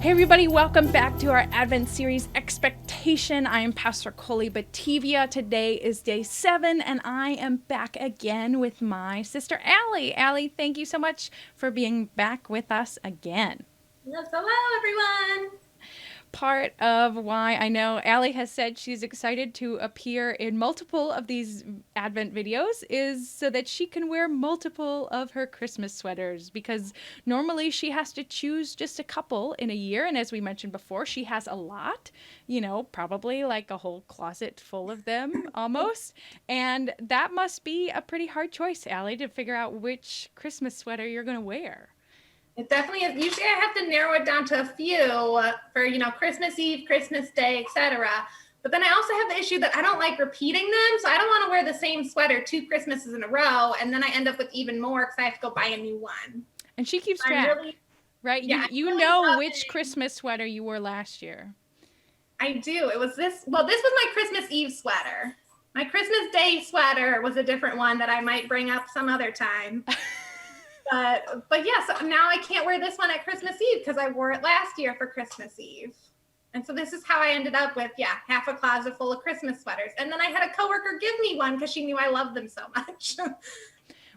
Hey everybody, welcome back to our Advent series, Expectation. I am Pastor Colie Bettivia. Today is day 7, and I am back again with my sister Allie. Allie, thank you so much for being back with us again. Yes, hello everyone. Part of why I know Allie has said she's excited to appear in multiple of these Advent videos is so that she can wear multiple of her Christmas sweaters, because normally she has to choose just a couple in a year. And as we mentioned before, she has a lot, probably like a whole closet full of them almost. And that must be a pretty hard choice, Allie, to figure out which Christmas sweater you're going to wear. It definitely is. Usually I have to narrow it down to a few for, Christmas Eve, Christmas Day, etc. But then I also have the issue that I don't like repeating them. So I don't want to wear the same sweater 2 Christmases in a row. And then I end up with even more because I have to go buy a new one. And she keeps track, right? Yeah, You really know which Christmas sweater you wore last year. I do. It was this. Well, this was my Christmas Eve sweater. My Christmas Day sweater was a different one that I might bring up some other time. But yeah, so now I can't wear this one at Christmas Eve because I wore it last year for Christmas Eve. And so this is how I ended up with, half a closet full of Christmas sweaters. And then I had a coworker give me one because she knew I loved them so much.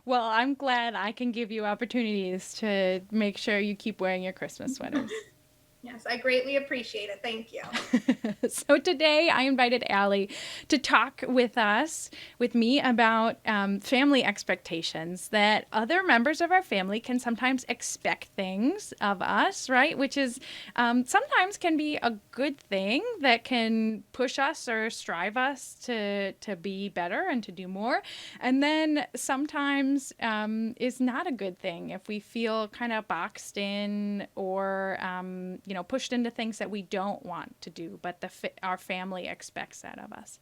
Well, I'm glad I can give you opportunities to make sure you keep wearing your Christmas sweaters. Yes, I greatly appreciate it. Thank you. So today I invited Allie to talk with me, about family expectations, that other members of our family can sometimes expect things of us, right? Which is sometimes can be a good thing that can push us or strive us to be better and to do more. And then sometimes is not a good thing if we feel kind of boxed in or pushed into things that we don't want to do, but our family expects that of us.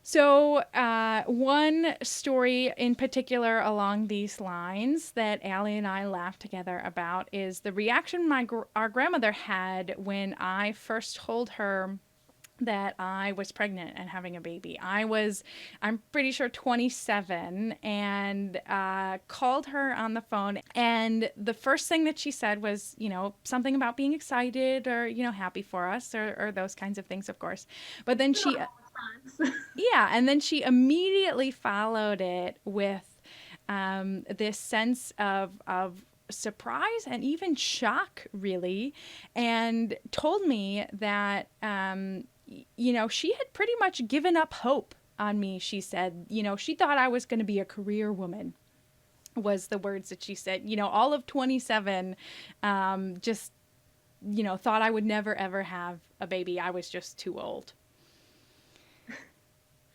So one story in particular along these lines that Allie and I laughed together about is the reaction our grandmother had when I first told her that I was pregnant and having a baby. I'm pretty sure 27, and called her on the phone. And the first thing that she said was, something about being excited or, happy for us or those kinds of things, of course. But then and then she immediately followed it with this sense of surprise and even shock, really, and told me that she had pretty much given up hope on me. She said, she thought I was going to be a career woman, was the words that she said. All of 27, just, thought I would never, ever have a baby. I was just too old.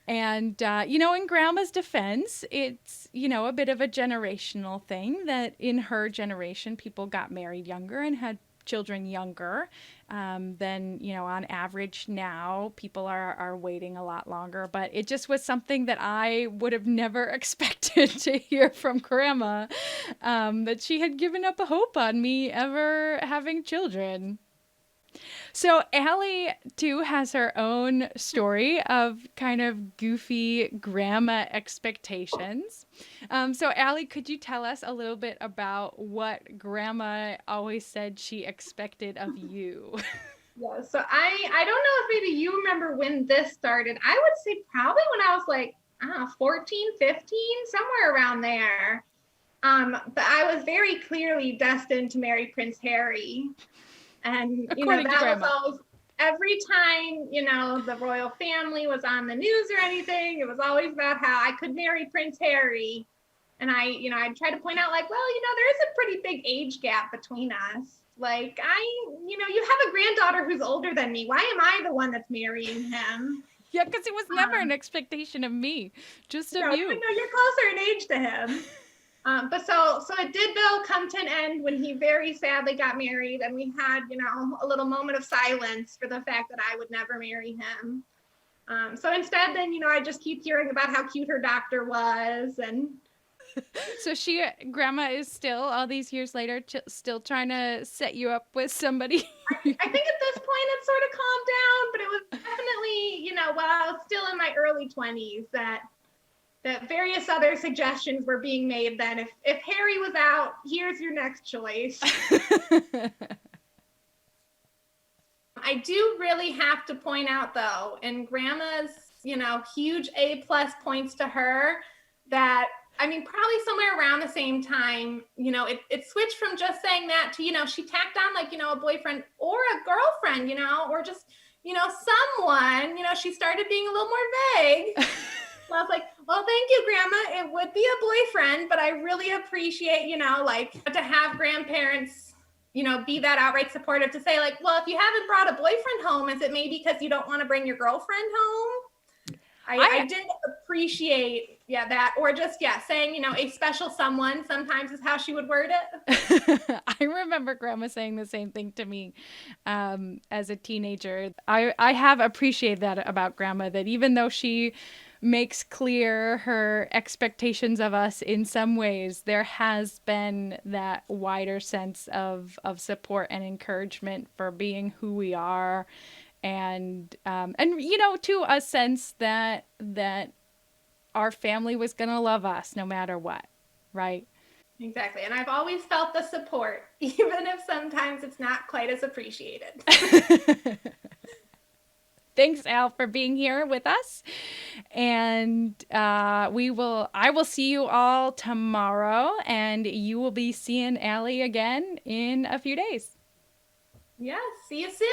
And, in Grandma's defense, it's, a bit of a generational thing that in her generation, people got married younger and had children younger than, on average now. People are waiting a lot longer. But it just was something that I would have never expected to hear from Grandma, that she had given up a hope on me ever having children. So Allie, too, has her own story of kind of goofy grandma expectations. So Allie, could you tell us a little bit about what Grandma always said she expected of you? Yeah, so I don't know if maybe you remember when this started. I would say probably when I was like, 14, 15, somewhere around there. But I was very clearly destined to marry Prince Harry. And, that was always, every time, the royal family was on the news or anything, it was always about how I could marry Prince Harry. And I'd try to point out like, well, there is a pretty big age gap between us. Like, you have a granddaughter who's older than me. Why am I the one that's marrying him? Yeah, because it was never an expectation of me, just of you. No, you're closer in age to him. But so it did, Bill, come to an end when he very sadly got married, and we had, a little moment of silence for the fact that I would never marry him. So instead, then, I just keep hearing about how cute her doctor was, and so Grandma is still, all these years later, still trying to set you up with somebody. I think at this point it sort of calmed down, but it was definitely, while I was still in my early 20s, that various other suggestions were being made then. If Harry was out, here's your next choice. I do really have to point out though, and Grandma's, huge A+ points to her, that I mean, probably somewhere around the same time, it switched from just saying that to, she tacked on like, a boyfriend or a girlfriend, or just, someone, she started being a little more vague. So I was like, well, thank you, Grandma. It would be a boyfriend, but I really appreciate, like to have grandparents, be that outright supportive to say like, well, if you haven't brought a boyfriend home, is it maybe because you don't want to bring your girlfriend home? I did appreciate, that, or just, saying, a special someone sometimes is how she would word it. I remember Grandma saying the same thing to me as a teenager. I have appreciated that about Grandma, that even though she makes clear her expectations of us in some ways, there has been that wider sense of support and encouragement for being who we are, and to a sense that our family was going to love us no matter what, right? Exactly. And I've always felt the support, even if sometimes it's not quite as appreciated. Thanks, Al, for being here with us. And I will see you all tomorrow, and you will be seeing Allie again in a few days. Yes. See you soon.